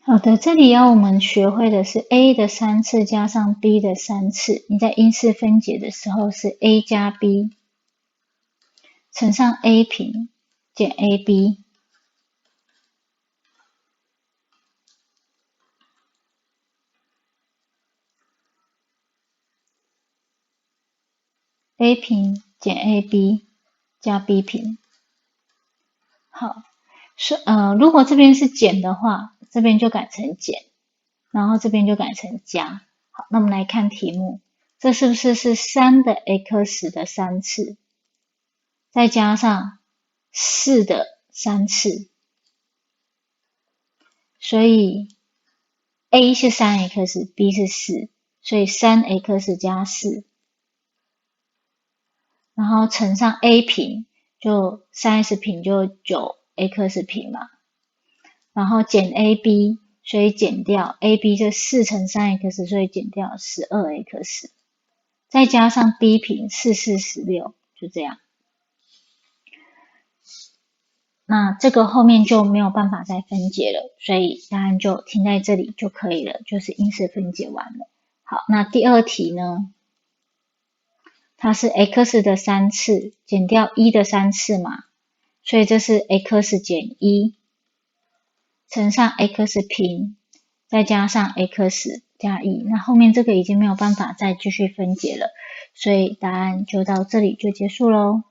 好的，这里要我们学会的是 a 的3次加上 b 的3次。你在因式分解的时候是 a 加 b 乘上 a 平减 ab。a 平减 ab 加 b 平。好，如果这边是减的话，这边就改成减，然后这边就改成加。好，那我们来看题目，这是不是3的 x 的3次，再加上4的3次，所以 a 是 3x，b 是4，所以 3x 加4，然后乘上 a 平，就 3s 平就 9x 平嘛，然后减 ab， 所以减掉 ab 就4乘 3x， 所以减掉 12x， 再加上 b 平4、4、16，就这样。那这个后面就没有办法再分解了，所以答案就停在这里就可以了，就是因式分解完了。好，那第二题呢，它是 x 的3次减掉1的3次嘛，所以这是 x 减1乘上 x 平再加上 x 加1，那后面这个已经没有办法再继续分解了，所以答案就到这里就结束咯。